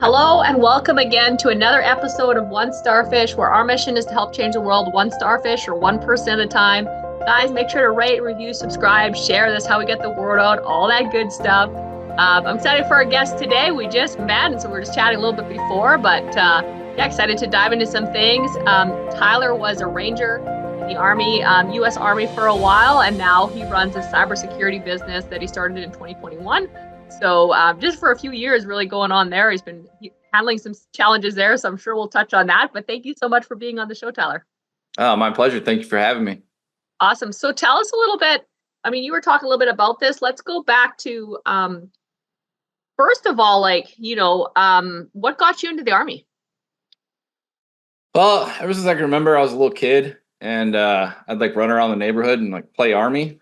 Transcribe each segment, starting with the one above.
Hello and welcome again to another episode of One Starfish, where our mission is to help change the world one starfish or one person at a time. Guys, make sure to rate, review, subscribe, share. That's how we get the word out, all that good stuff. I'm excited for our guest today. We just met, and so we're just chatting a little bit before, but yeah, excited to dive into some things. Tyler was a Ranger in the Army, U.S. Army for a while, and now he runs a cybersecurity business that he started in 2021. So just for a few years really going on there. He's been handling some challenges there, so I'm sure we'll touch on that. But thank you so much for being on the show, Tyler. Oh, my pleasure. Thank you for having me. Awesome. So tell us a little bit. I mean, you were talking a little bit about this. Let's go back to, first of all, what got you into the Army? Well, ever since I can remember, I was a little kid, and I'd run around the neighborhood and play Army.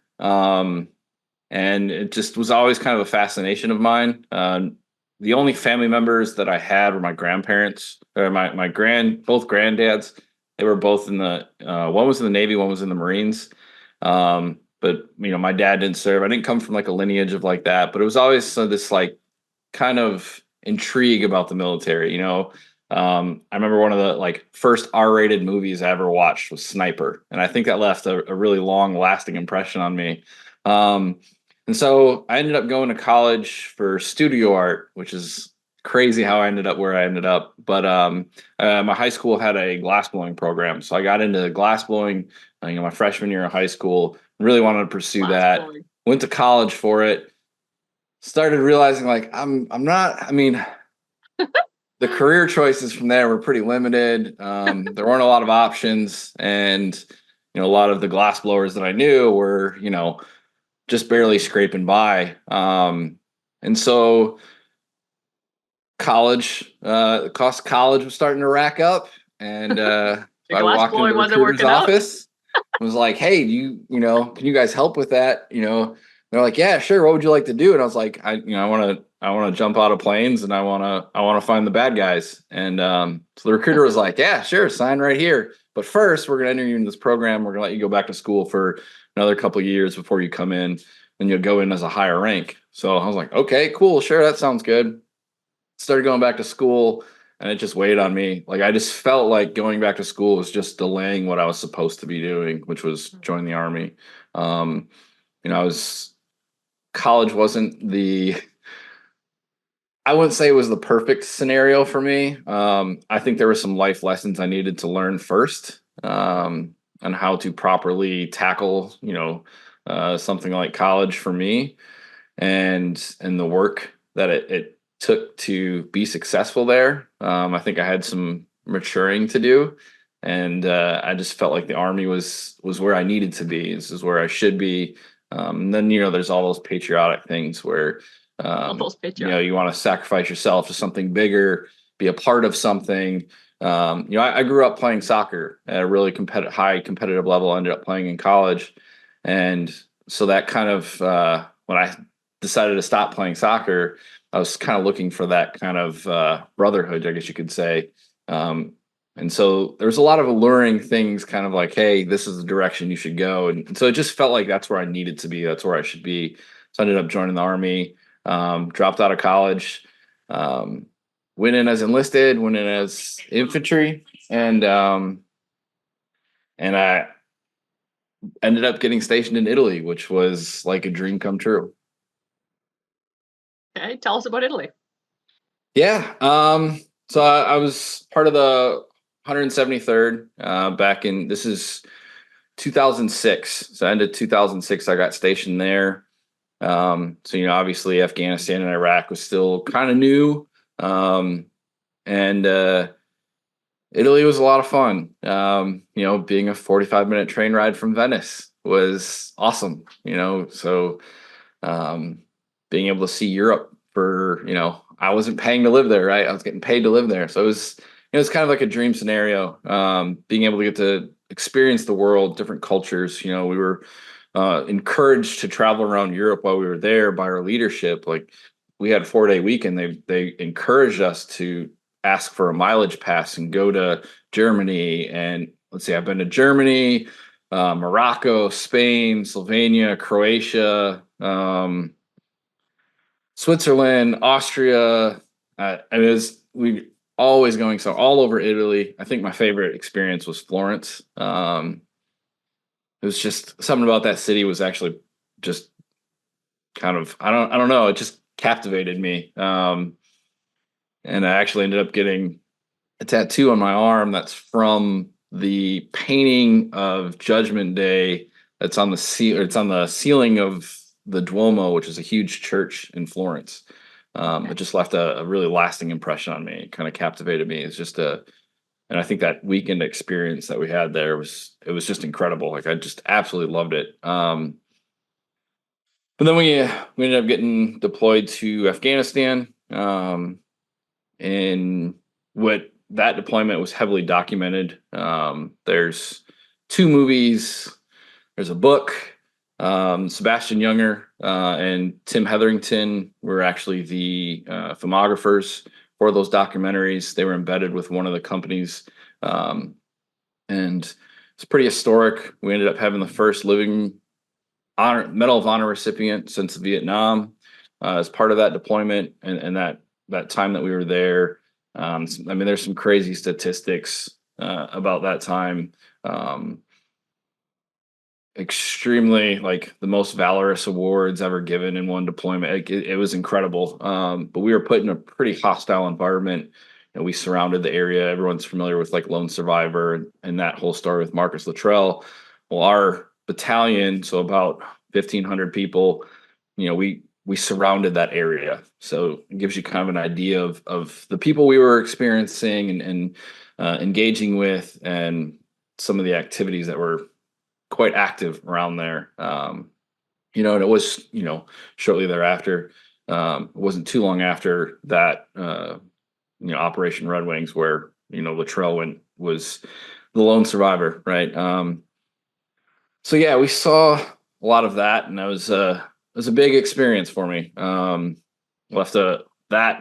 And it just was always kind of a fascination of mine. The only family members that I had were my grandparents, or both granddads. They were both in the one was in the Navy, one was in the Marines. But my dad didn't serve. I didn't come from a lineage of that, but it was always this kind of intrigue about the military. I remember one of the first R-rated movies I ever watched was Sniper, and I think that left a really long lasting impression on me. And so I ended up going to college for studio art, which is crazy how I ended up where I ended up. But my high school had a glassblowing program, so I got into glassblowing, my freshman year of high school. Really wanted to pursue that. Went to college for it. Started realizing I'm not. I mean, the career choices from there were pretty limited. There weren't a lot of options, and a lot of the glassblowers that I knew were just barely scraping by. And so cost of college was starting to rack up, and I walked into the recruiter's office. I was like, hey, can you guys help with that? They're like, yeah, sure. What would you like to do? And I was like, I want to jump out of planes, and I want to find the bad guys. And so the recruiter was like, yeah, sure, sign right here. But first, we're going to enter you in this program. We're going to let you go back to school for another couple of years before you come in, and you'll go in as a higher rank. So I was like, okay, cool, sure, that sounds good. Started going back to school, and it just weighed on me. I just felt like going back to school was just delaying what I was supposed to be doing, which was join the Army. College wasn't I wouldn't say it was the perfect scenario for me. I think there were some life lessons I needed to learn first, on how to properly tackle, something like college for me, and the work that it took to be successful there. I think I had some maturing to do, and I just felt like the Army was where I needed to be. This is where I should be. And then there's all those patriotic things where you want to sacrifice yourself to something bigger, be a part of something. I grew up playing soccer at a really high competitive level. I ended up playing in college, and so that kind of when I decided to stop playing soccer, I was kind of looking for that kind of brotherhood, I guess you could say. And so there's a lot of alluring things, kind of hey, this is the direction you should go. And so it just felt like that's where I needed to be. That's where I should be. So I ended up joining the Army, dropped out of college, went in as enlisted, went in as infantry, and I ended up getting stationed in Italy, which was like a dream come true. Okay, tell us about Italy. Yeah. So I was part of the 173rd back in, this is 2006. So ended 2006, I got stationed there. So, obviously Afghanistan and Iraq was still kind of new. And Italy was a lot of fun. Being a 45-minute train ride from Venice was awesome, so being able to see Europe for, I wasn't paying to live there, right? I was getting paid to live there. So it was kind of like a dream scenario, being able to get to experience the world, different cultures. We were encouraged to travel around Europe while we were there by our leadership. We had a 4-day weekend. They encouraged us to ask for a mileage pass and go to Germany. And let's see, I've been to Germany, Morocco, Spain, Slovenia, Croatia, Switzerland, Austria. It was we always going so all over Italy. I think my favorite experience was Florence. It was just something about that city was actually just kind of I don't know, it just captivated me. And I actually ended up getting a tattoo on my arm that's from the painting of Judgment Day that's on it's on the ceiling of the Duomo, which is a huge church in Florence. It just left a really lasting impression on me. It kind of captivated me. It's just and I think that weekend experience that we had there it was just incredible. Like I just absolutely loved it. But then we ended up getting deployed to Afghanistan. And what that deployment was heavily documented. There's 2 movies. There's a book. Sebastian Younger and Tim Hetherington were actually the filmographers for those documentaries. They were embedded with one of the companies, and it's pretty historic. We ended up having the first living Medal of Honor recipient since Vietnam as part of that deployment, and that time that we were there. I mean, there's some crazy statistics about that time. Extremely, like, the most valorous awards ever given in one deployment. It was incredible. But we were put in a pretty hostile environment. We surrounded the area. Everyone's familiar with like Lone Survivor and that whole story with Marcus Luttrell. Well, our battalion, so about 1,500 people, we surrounded that area. So it gives you kind of an idea of the people we were experiencing and engaging with, and some of the activities that were quite active around there. And it was, shortly thereafter, it wasn't too long after that, Operation Red Wings, where, Luttrell was the lone survivor, right? So yeah, we saw a lot of that, and it was a big experience for me. That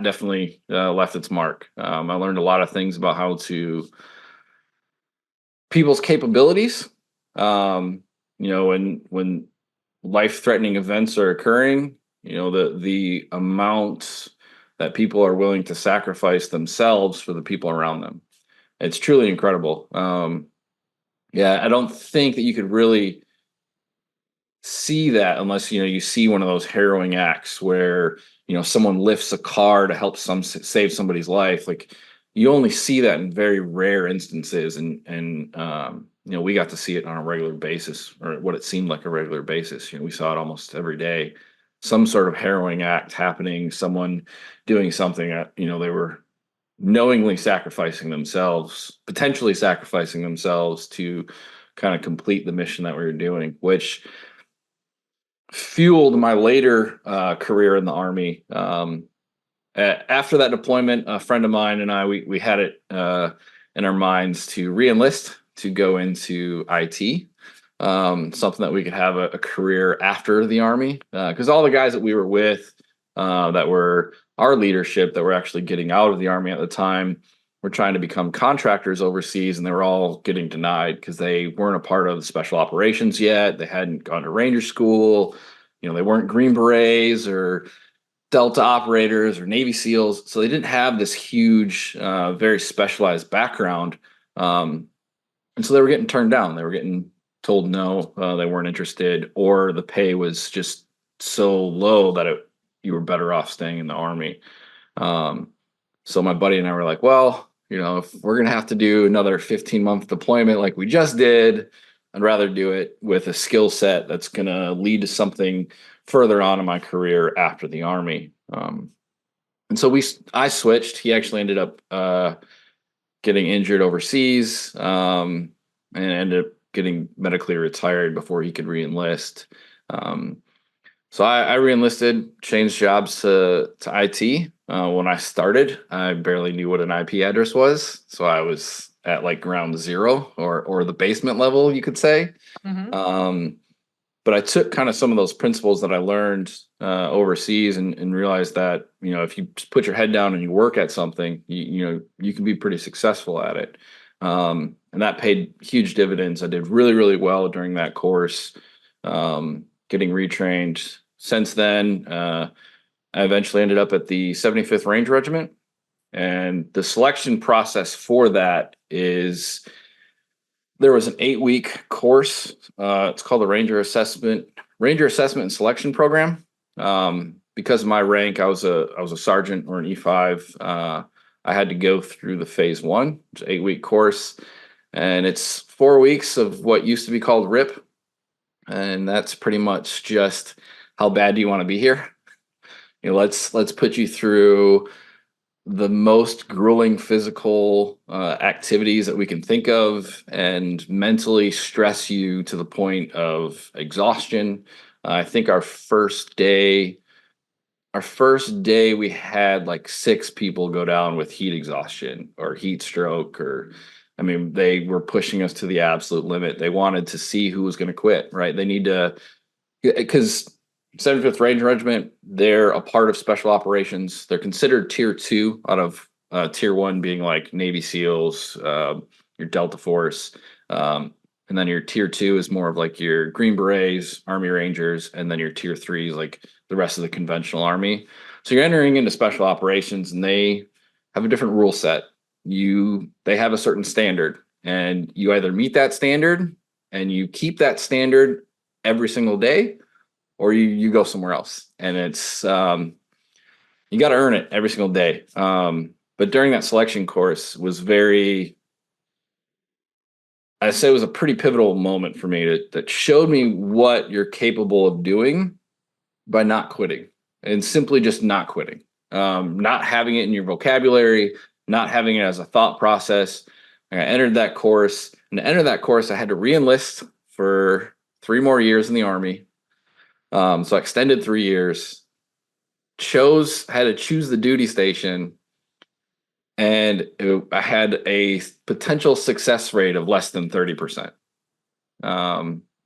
definitely left its mark. I learned a lot of things about how to people's capabilities. When life-threatening events are occurring, the amount that people are willing to sacrifice themselves for the people around them. It's truly incredible. Yeah, I don't think that you could really see that unless you see one of those harrowing acts where someone lifts a car to help save somebody's life. Like, you only see that in very rare instances, and we got to see it on a regular basis, or what it seemed like a regular basis. We saw it almost every day, some sort of harrowing act happening, someone doing something that they were knowingly potentially sacrificing themselves to kind of complete the mission that we were doing, which fueled my later career in the Army. After that deployment, a friend of mine and I, we had it in our minds to re-enlist, to go into IT, something that we could have a career after the Army, because all the guys that we were with, that were our leadership, that were actually getting out of the Army at the time, were trying to become contractors overseas, and they were all getting denied because they weren't a part of the special operations yet. They hadn't gone to Ranger school. They weren't Green Berets or Delta operators or Navy SEALs. So they didn't have this huge, very specialized background. And so they were getting turned down. They were getting told no, they weren't interested, or the pay was just so low that you were better off staying in the Army. So my buddy and I were like, well, if we're going to have to do another 15-month deployment like we just did, I'd rather do it with a skill set that's going to lead to something further on in my career after the Army. And so I switched. He actually ended up getting injured overseas, and ended up getting medically retired before he could re-enlist. So I re-enlisted, changed jobs to IT. When I started, I barely knew what an IP address was. So I was at like ground zero, or the basement level, you could say. Mm-hmm. But I took kind of some of those principles that I learned overseas, and realized that, if you just put your head down and you work at something, you can be pretty successful at it. And that paid huge dividends. I did really, really well during that course, getting retrained. Since then, I eventually ended up at the 75th Ranger Regiment. And the selection process for that is there was an 8-week course. It's called the Ranger Assessment and Selection Program. Because of my rank, I was a sergeant or an E5. I had to go through the phase 1, which is an 8-week course, and it's 4 weeks of what used to be called RIP, and that's pretty much just how bad do you want to be here. Let's put you through the most grueling physical activities that we can think of and mentally stress you to the point of exhaustion. I think our first day we had like 6 people go down with heat exhaustion or heat stroke, or I mean, they were pushing us to the absolute limit. They wanted to see who was going to quit, right? They need to, because 75th Ranger Regiment, they're a part of special operations. They're considered tier 2 out of tier 1 being like Navy SEALs, your Delta Force. And then your tier 2 is more of like your Green Berets, Army Rangers, and then your tier 3 is like the rest of the conventional Army. So you're entering into special operations, and they have a different rule set. They have a certain standard, and you either meet that standard and you keep that standard every single day, or you go somewhere else. And it's you got to earn it every single day. But during that selection course was I'd say it was a pretty pivotal moment for me that showed me what you're capable of doing by not quitting, and simply just not quitting, not having it in your vocabulary, not having it as a thought process. I entered that course, and to enter that course, I had to re-enlist for 3 more years in the Army. So I extended 3 years, had to choose the duty station, and I had a potential success rate of less than 30%.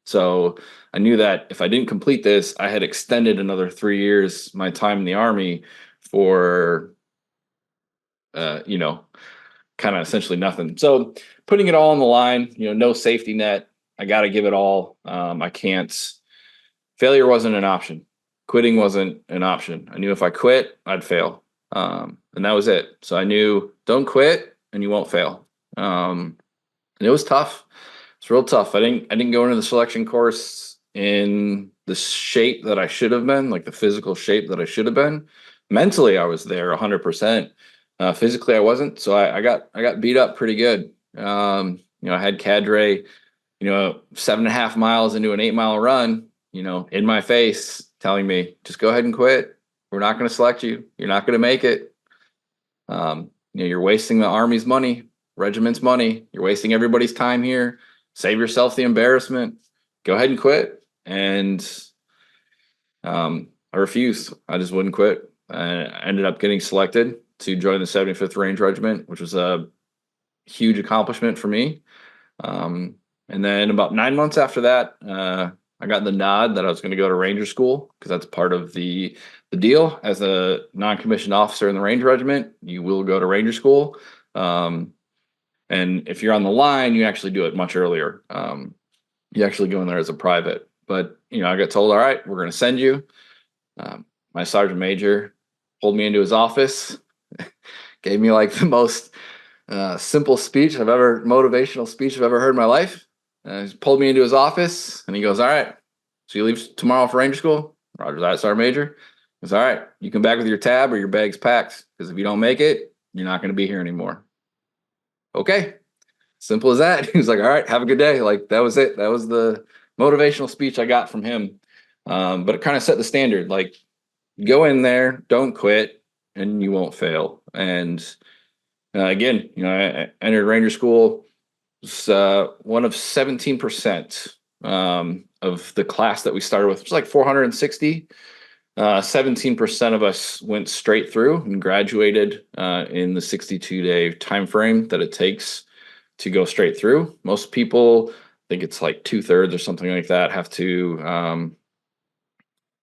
So I knew that if I didn't complete this, I had extended another 3 years, my time in the Army, for, kind of essentially nothing. So putting it all on the line, no safety net. I got to give it all. I can't. Failure wasn't an option. Quitting wasn't an option. I knew if I quit, I'd fail. And that was it. So I knew, don't quit and you won't fail. And it was tough. It's real tough. I didn't go into the selection course in the shape that I should have been, like the physical shape that I should have been. Mentally, I was there 100%. Physically, I wasn't. So I got beat up pretty good. I had cadre, 7.5 miles into an 8-mile run, in my face, telling me, just go ahead and quit. We're not going to select you. You're not going to make it. You're wasting the Army's money, regiment's money. You're wasting everybody's time here. Save yourself the embarrassment. Go ahead and quit. And I refused. I just wouldn't quit. I ended up getting selected to join the 75th Ranger Regiment, which was a huge accomplishment for me. And then about 9 months after that, I got the nod that I was going to go to Ranger School, because that's part of the deal. As a non-commissioned officer in the Ranger Regiment, you will go to Ranger School. And if you're on the line, you actually do it much earlier. You actually go in there as a private. But, I got told, all right, we're going to send you. My sergeant major pulled me into his office, gave me like the most simple motivational speech I've ever heard in my life. He pulled me into his office and he goes, all right, so you leave tomorrow for Ranger School? Roger that, Sergeant Major. He goes, all right, you come back with your tab or your bag's packed, because if you don't make it, you're not going to be here anymore. Okay, simple as that. He was like, all right, have a good day. Like, that was it. That was the motivational speech I got from him. But it kind of set the standard. Like, go in there, don't quit, and you won't fail. And again, I entered Ranger School. Was one of 17% of the class that we started with, which was like 460. 17% of us went straight through and graduated in the 62-day time frame that it takes to go straight through. Most people, I think it's like 2/3 or something like that, have to,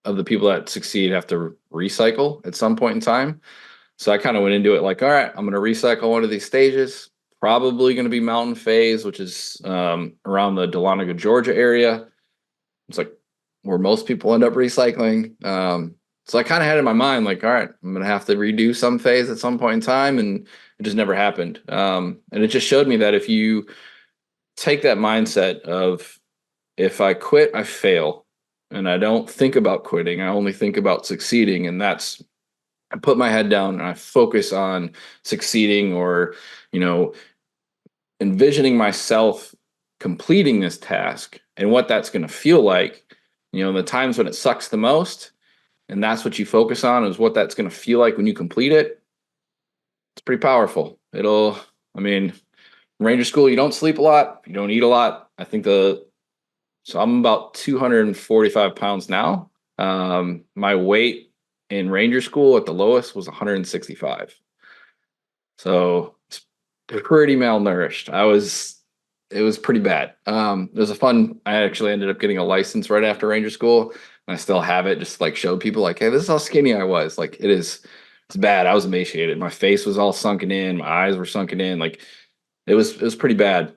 of the people that succeed, have to recycle at some point in time. So I kind of went into it like, all right, I'm going to recycle one of these stages. Probably going to be Mountain Phase, which is around the Dahlonega, Georgia area. It's like where most people end up recycling. So I kind of had in my mind, like, all right, I'm going to have to redo some phase at some point in time. And it just never happened. And it just showed me that if you take that mindset of, if I quit, I fail. And I don't think about quitting. I only think about succeeding. And that's, I put my head down and I focus on succeeding, or, you know, envisioning myself completing this task and what that's going to feel like, the times when it sucks the most. And that's what you focus on, is what that's going to feel like when you complete it. It's pretty powerful. I mean, Ranger school, you don't sleep a lot, you don't eat a lot. So I'm about 245 pounds now. My weight in Ranger school at the lowest was 165. So it's pretty malnourished. It was pretty bad. I actually ended up getting a license right after Ranger school, and I still have it, just like show people like, hey, this is how skinny I was. Like it's bad. I was emaciated. My face was all sunken in. My eyes were sunken in. Like it was pretty bad.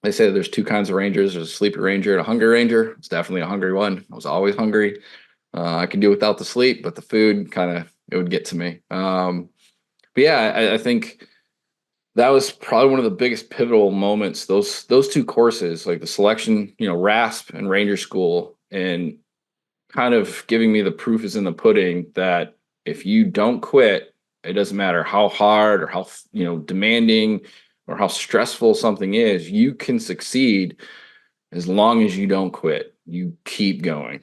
They say there's two kinds of Rangers. There's a sleepy Ranger and a hungry Ranger. It's definitely a hungry one. I was always hungry. I could do without the sleep, but the food it would get to me. But yeah, I think that was probably one of the biggest pivotal moments. Those two courses, like the selection, RASP and Ranger School, and kind of giving me the proof is in the pudding that if you don't quit, it doesn't matter how hard or how demanding or how stressful something is, you can succeed as long as you don't quit. You keep going.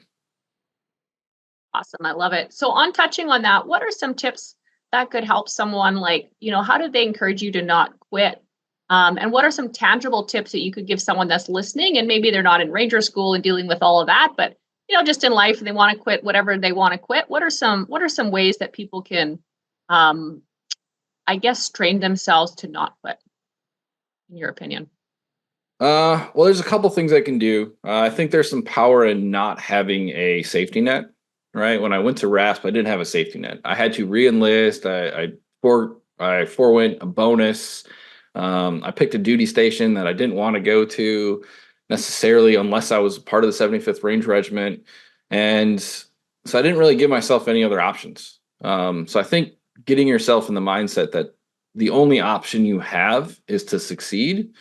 Awesome. I love it. So on touching on that, what are some tips that could help someone, like, how do they encourage you to not quit? And what are some tangible tips that you could give someone that's listening, and maybe they're not in Ranger school and dealing with all of that, but just in life, they want to quit whatever they want to quit. What are some ways that people can, I guess, train themselves to not quit, in your opinion? Well, there's a couple things I can do. I think there's some power in not having a safety net, right? When I went to RASP, I didn't have a safety net. I had to re-enlist. I forewent a bonus. I picked a duty station that I didn't want to go to necessarily unless I was part of the 75th Ranger Regiment. And so I didn't really give myself any other options. So I think getting yourself in the mindset that the only option you have is to succeed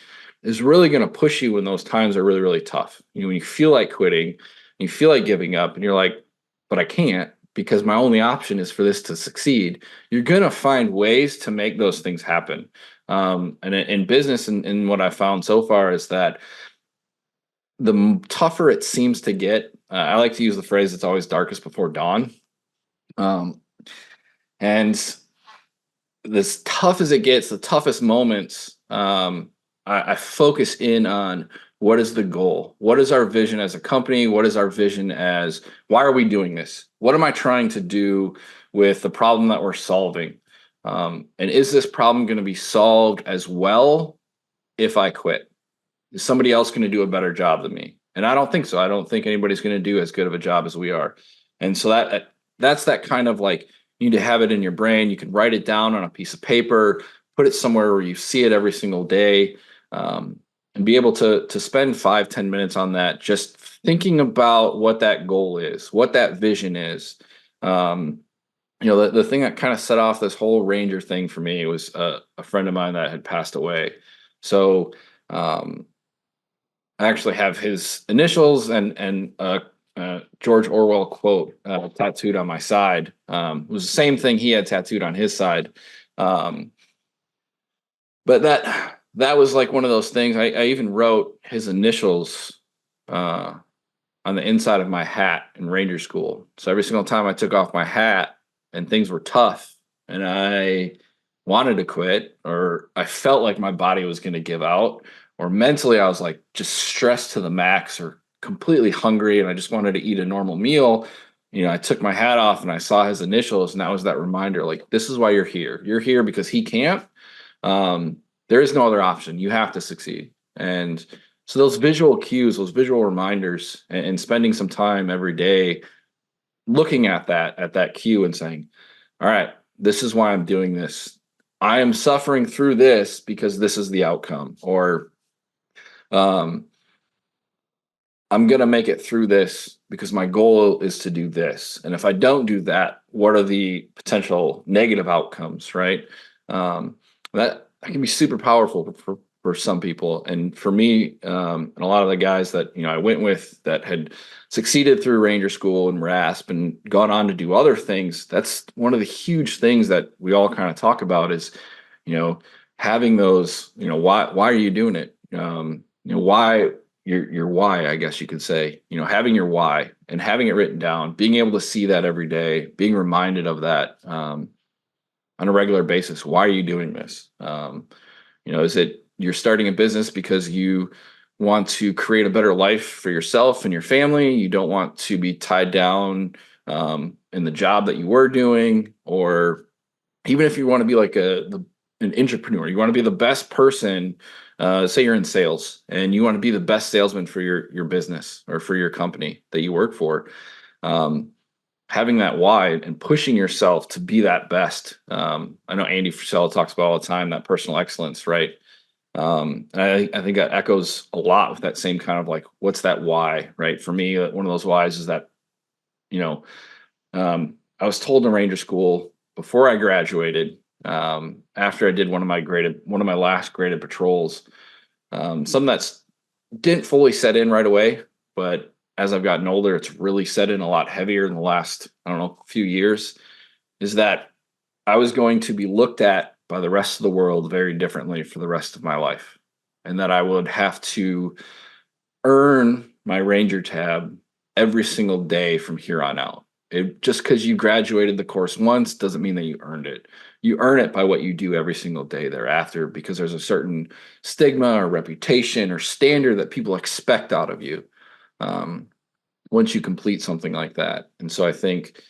is really going to push you when those times are really, really tough. When you feel like quitting, you feel like giving up, and you're like, but I can't, because my only option is for this to succeed. You're going to find ways to make those things happen. And in business, and what I found so far is that the tougher it seems to get, I like to use the phrase, it's always darkest before dawn. And as tough as it gets, the toughest moments, I focus in on what is the goal? What is our vision as a company? What is our vision as, why are we doing this? What am I trying to do with the problem that we're solving? And is this problem going to be solved as well if I quit? Is somebody else going to do a better job than me? And I don't think so. I don't think anybody's going to do as good of a job as we are. And so that's that kind of like, you need to have it in your brain. You can write it down on a piece of paper, put it somewhere where you see it every single day, and be able to spend 5-10 minutes on that, just thinking about what that goal is, what that vision is. The thing that kind of set off this whole Ranger thing for me was a friend of mine that had passed away. So I actually have his initials and George Orwell quote tattooed on my side. It was the same thing he had tattooed on his side. But that was like one of those things. I even wrote his initials on the inside of my hat in Ranger school. So every single time I took off my hat and things were tough and I wanted to quit, or I felt like my body was going to give out, or mentally I was like just stressed to the max or completely hungry and I just wanted to eat a normal meal, I took my hat off and I saw his initials, and that was that reminder, like, this is why you're here. You're here because he can't. There is no other option. You have to succeed. And so those visual cues, those visual reminders, and spending some time every day looking at that cue and saying, all right, this is why I'm doing this. I am suffering through this because this is the outcome. Or I'm going to make it through this because my goal is to do this. And if I don't do that, what are the potential negative outcomes, right? That can be super powerful for some people. And for me, and a lot of the guys that, I went with that had succeeded through Ranger School and RASP and gone on to do other things, that's one of the huge things that we all kind of talk about is, having those, why are you doing it? Why your why, I guess you could say, having your why and having it written down, being able to see that every day, being reminded of that on a regular basis. Why are you doing this? Is it you're starting a business because you want to create a better life for yourself and your family? You don't want to be tied down in the job that you were doing, or even if you want to be like an entrepreneur, you want to be the best person. Say you're in sales and you want to be the best salesman for your business or for your company that you work for. Having that why and pushing yourself to be that best. I know Andy Frisella talks about all the time, that personal excellence, right? And I think that echoes a lot with that same kind of like, what's that why, right? For me, one of those whys is that, I was told in Ranger School before I graduated, after I did one of my last graded patrols, something that's didn't fully set in right away, but as I've gotten older, it's really set in a lot heavier in the last, I don't know, few years, is that I was going to be looked at by the rest of the world very differently for the rest of my life. And that I would have to earn my Ranger tab every single day from here on out. Just because you graduated the course once doesn't mean that you earned it. You earn it by what you do every single day thereafter, because there's a certain stigma or reputation or standard that people expect out of you once you complete something like that. And so I think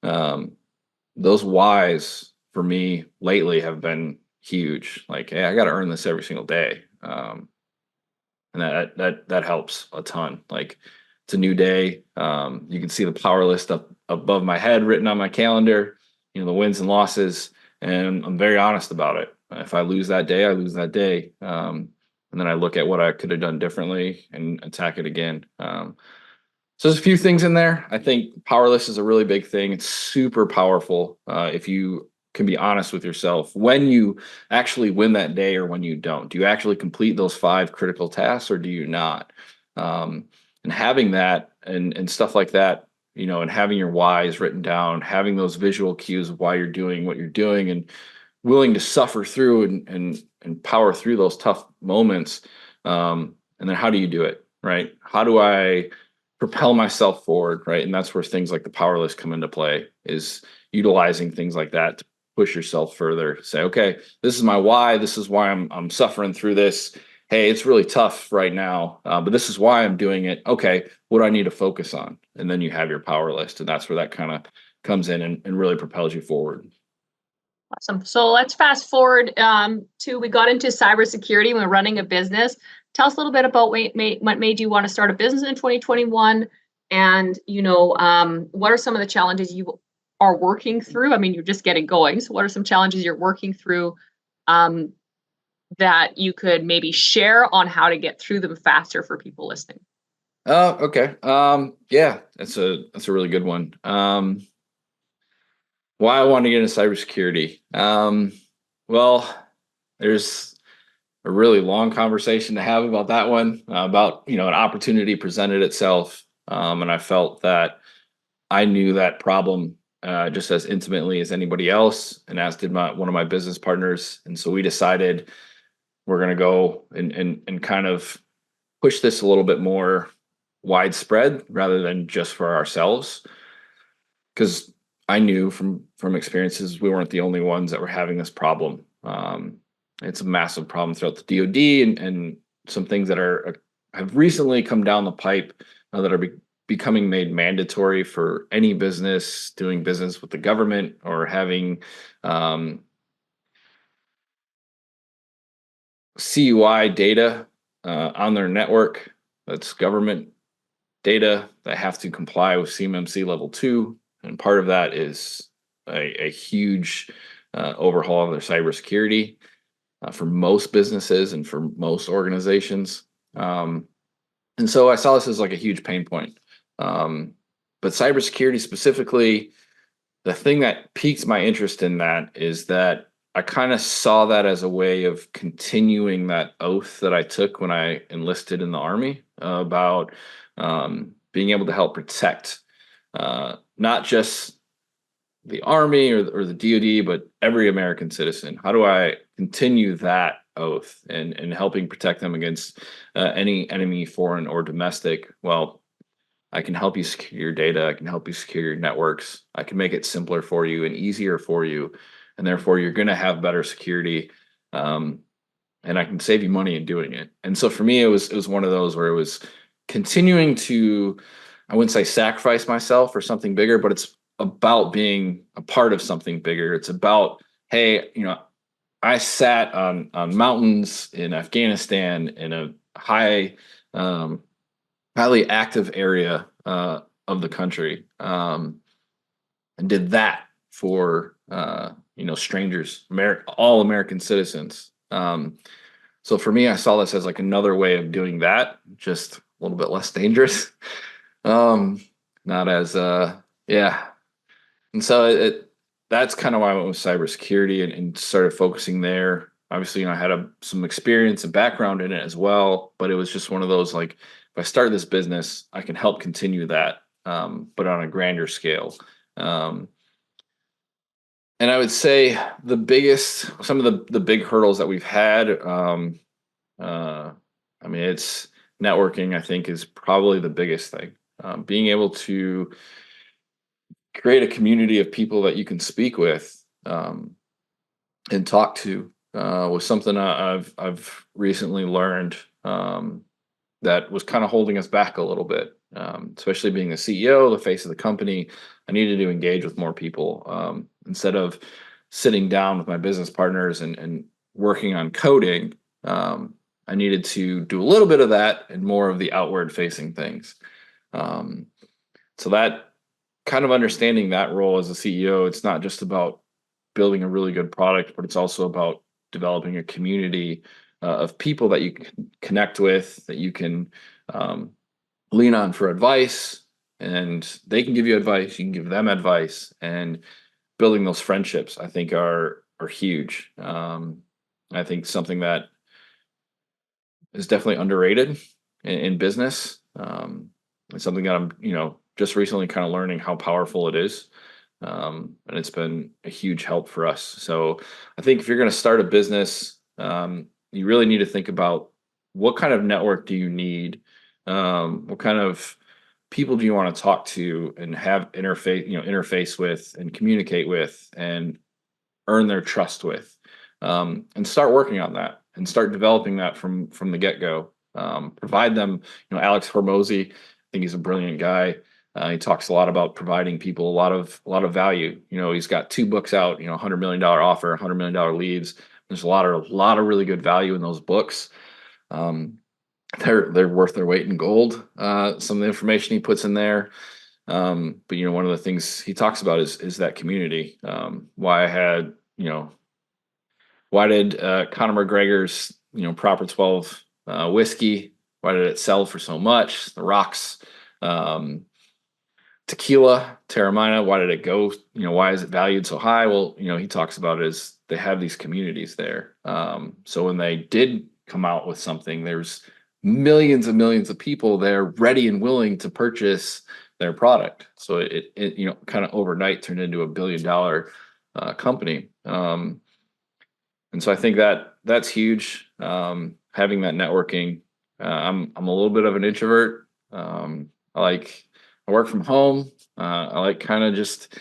those whys for me lately have been huge. Like, hey, I got to earn this every single day. And that helps a ton. Like, it's a new day. You can see the power list up above my head written on my calendar, the wins and losses, and I'm very honest about it. If I lose that day, I lose that day. And then I look at what I could have done differently and attack it again. So there's a few things in there. I think power list is a really big thing. It's super powerful if you can be honest with yourself when you actually win that day or when you don't. Do you actually complete those 5 critical tasks or do you not? And having that and stuff like that, and having your whys written down, having those visual cues of why you're doing what you're doing, and willing to suffer through and power through those tough moments. And then how do you do it, right? How do I propel myself forward, right? And that's where things like the power list come into play, is utilizing things like that to push yourself further. Say, okay, this is my why. This is why I'm suffering through this. Hey, it's really tough right now, but this is why I'm doing it. Okay, what do I need to focus on? And then you have your power list, and that's where that kind of comes in and really propels you forward. Awesome. So let's fast forward to, we got into cybersecurity when running a business. Tell us a little bit about what made you want to start a business in 2021, and what are some of the challenges you are working through? I mean, you're just getting going, so what are some challenges you're working through that you could maybe share on how to get through them faster for people listening? Okay. Yeah, that's a really good one. Why I want to get into cybersecurity. Well, there's a really long conversation to have about that one, about, an opportunity presented itself. And I felt that I knew that problem just as intimately as anybody else, and as did one of my business partners. And so we decided we're going to go and kind of push this a little bit more widespread rather than just for ourselves. Because I knew from experiences we weren't the only ones that were having this problem. It's a massive problem throughout the DoD, and some things that have recently come down the pipe that are becoming made mandatory for any business doing business with the government or having CUI data on their network. That's government data that have to comply with CMMC level 2. And part of that is a huge overhaul of their cybersecurity for most businesses and for most organizations. And so I saw this as like a huge pain point. But cybersecurity specifically, the thing that piqued my interest in that is that I kind of saw that as a way of continuing that oath that I took when I enlisted in the Army, about being able to help protect not just the Army or the DoD, but every American citizen. How do I continue that oath and helping protect them against any enemy, foreign or domestic? Well, I can help you secure your data. I can help you secure your networks. I can make it simpler for you and easier for you. And therefore, you're going to have better security. Um, and I can save you money in doing it. And so for me, it was one of those where it was continuing to, I wouldn't say sacrifice myself for something bigger, but it's about being a part of something bigger. It's about, hey, I sat on mountains in Afghanistan in a um, highly active area of the country, and did that for strangers, all American citizens. So for me, I saw this as like another way of doing that, just a little bit less dangerous. um, Not as yeah. And so that's kind of why I went with cybersecurity and started focusing there. Obviously, I had some experience and background in it as well, but it was just one of those, like, if I start this business, I can help continue that, but on a grander scale. Um, and I would say some of the big hurdles that we've had, I mean, it's networking, I think, is probably the biggest thing. Being able to create a community of people that you can speak with, and talk to, was something I've recently learned, that was kind of holding us back a little bit. Especially being the CEO, the face of the company, I needed to engage with more people, instead of sitting down with my business partners and working on coding. I needed to do a little bit of that and more of the outward facing things. Um, so that kind of understanding that role as a CEO, it's not just about building a really good product, but it's also about developing a community of people that you can connect with, that you can um, lean on for advice, and they can give you advice. You can give them advice, and building those friendships, I think, are huge. I think something that is definitely underrated in business. It's something that I'm, just recently kind of learning how powerful it is. And it's been a huge help for us. So I think if you're going to start a business, you really need to think about what kind of network do you need? What kind of people do you want to talk to and have interface with and communicate with and earn their trust with, and start working on that and start developing that from the get-go. Provide them, Alex Hormozy, I think he's a brilliant guy. He talks a lot about providing people a lot of value. He's got 2 books out, $100 million offer, $100 million leads. There's a lot of really good value in those books. They're worth their weight in gold. Some of the information he puts in there. But one of the things he talks about is that community. Why did Conor McGregor's Proper 12 whiskey? Why did it sell for so much? The Rocks tequila, Terramina, why did it go? Why is it valued so high? Well, he talks about it as they have these communities there. So when they did come out with something, there's millions and millions of people there ready and willing to purchase their product. So it kind of overnight turned into $1 billion company. And so I think that's huge. Having that networking. I'm a little bit of an introvert. I work from home. I like kind of just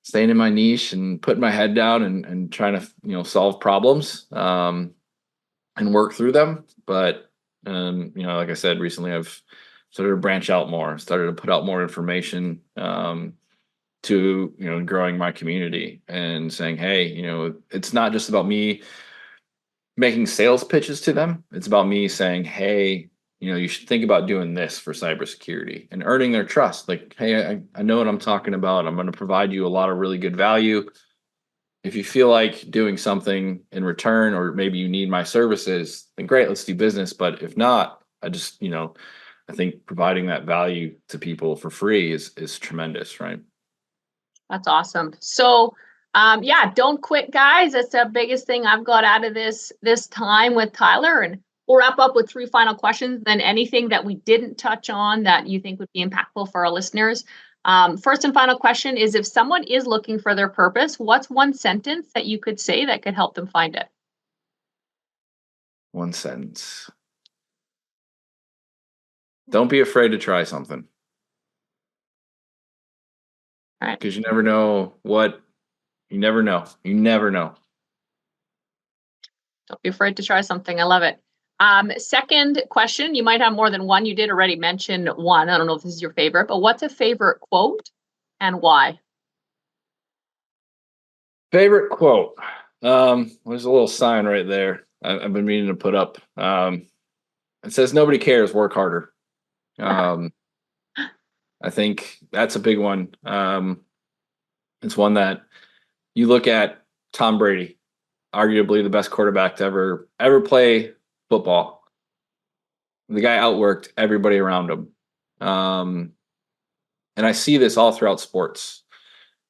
staying in my niche and putting my head down and trying to solve problems, and work through them. But like I said, recently I've started to branch out more, started to put out more information, to growing my community and saying, hey, it's not just about me making sales pitches to them. It's about me saying, hey, you should think about doing this for cybersecurity and earning their trust. Like, hey, I know what I'm talking about. I'm going to provide you a lot of really good value. If you feel like doing something in return, or maybe you need my services, then great, let's do business. But if not, I I think providing that value to people for free is tremendous, right? That's awesome. So, yeah, don't quit, guys. That's the biggest thing I've got out of this time with Tyler. And we'll wrap up with 3 final questions. Then anything that we didn't touch on that you think would be impactful for our listeners. First and final question is: if someone is looking for their purpose, what's one sentence that you could say that could help them find it? One sentence. Don't be afraid to try something. All right. Because you never know you never know. You never know. Don't be afraid to try something. I love it. Second question, you might have more than one. You did already mention one. I don't know if this is your favorite, but what's a favorite quote and why? Favorite quote. There's a little sign right there. I've been meaning to put up. It says, "Nobody cares, work harder." I think that's a big one. It's one that you look at Tom Brady, arguably the best quarterback to ever play football. The guy outworked everybody around him. And I see this all throughout sports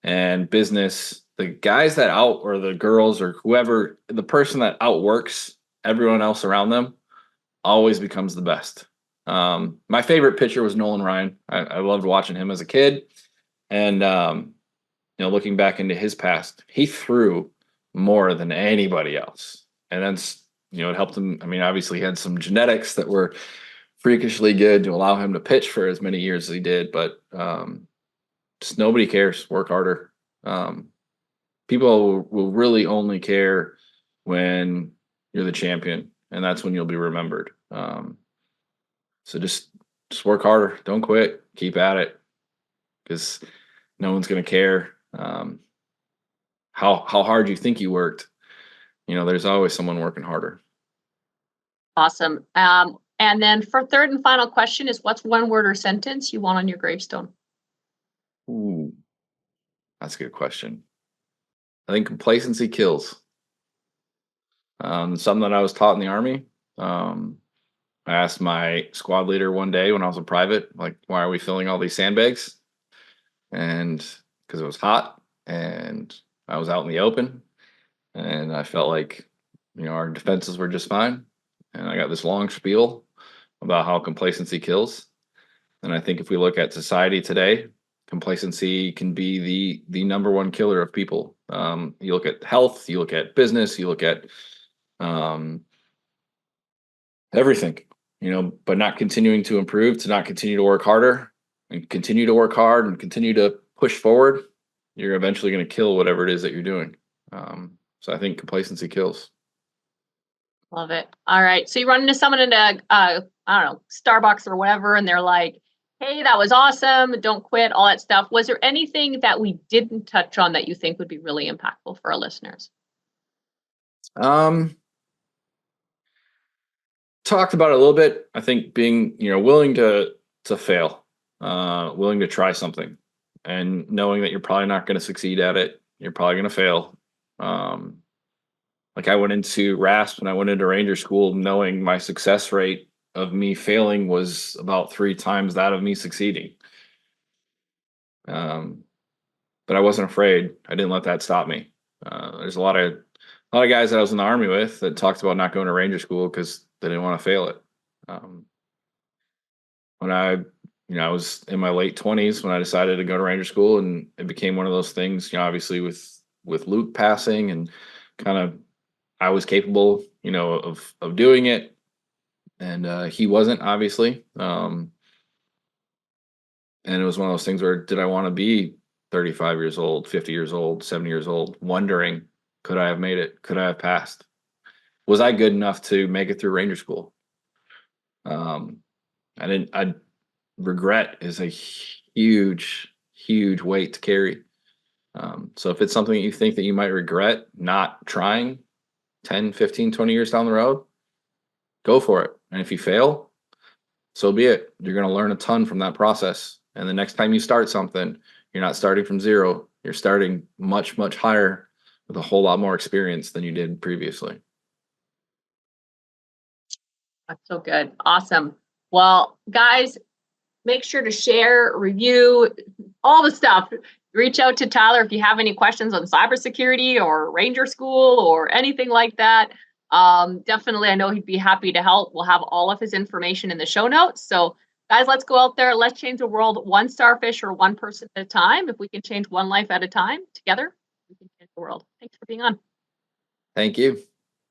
and business. The guys that or the girls or whoever, the person that outworks everyone else around them always becomes the best. My favorite pitcher was Nolan Ryan. I loved watching him as a kid. And, looking back into his past, he threw more than anybody else. And that's, it helped him. I mean, obviously he had some genetics that were freakishly good to allow him to pitch for as many years as he did. But just nobody cares. Work harder. People will really only care when you're the champion, and that's when you'll be remembered. So just work harder. Don't quit. Keep at it, because no one's going to care how hard you think you worked. There's always someone working harder. Awesome. And then for third and final question is: what's one word or sentence you want on your gravestone? Ooh, that's a good question. I think complacency kills. Something that I was taught in the Army. I asked my squad leader one day when I was a private, like, why are we filling all these sandbags? And because it was hot and I was out in the open and I felt like, our defenses were just fine. And I got this long spiel about how complacency kills. And I think if we look at society today, complacency can be the number one killer of people. You look at health, you look at business, you look at everything, but not continuing to improve, to not continue to work harder and continue to work hard and continue to push forward, you're eventually going to kill whatever it is that you're doing. So I think complacency kills. Love it. All right. So you run into someone in I don't know, Starbucks or whatever, and they're like, "Hey, that was awesome. Don't quit," all that stuff. Was there anything that we didn't touch on that you think would be really impactful for our listeners? Talked about it a little bit. I think being, willing to fail, willing to try something, and knowing that you're probably not going to succeed at it. You're probably going to fail. Like I went into RASP and I went into Ranger School knowing my success rate of me failing was about 3 times that of me succeeding. But I wasn't afraid. I didn't let that stop me. There's a lot of guys that I was in the Army with that talked about not going to Ranger School because they didn't want to fail it. When I was in my late 20s when I decided to go to Ranger School, and it became one of those things, obviously with Luke passing and kind of, I was capable, of doing it, and he wasn't, obviously. And it was one of those things where, did I want to be 35 years old, 50 years old, 70 years old, wondering, could I have made it? Could I have passed? Was I good enough to make it through Ranger School? Regret is a huge, huge weight to carry. So if it's something that you think that you might regret not trying 10, 15, 20 years down the road, go for it. And if you fail, so be it. You're going to learn a ton from that process. And the next time you start something, you're not starting from zero. You're starting much, much higher with a whole lot more experience than you did previously. That's so good. Awesome. Well, guys, make sure to share, review, all the stuff. Reach out to Tyler if you have any questions on cybersecurity or Ranger School or anything like that. Definitely, I know he'd be happy to help. We'll have all of his information in the show notes. So, guys, let's go out there. Let's change the world one starfish or one person at a time. If we can change one life at a time together, we can change the world. Thanks for being on. Thank you.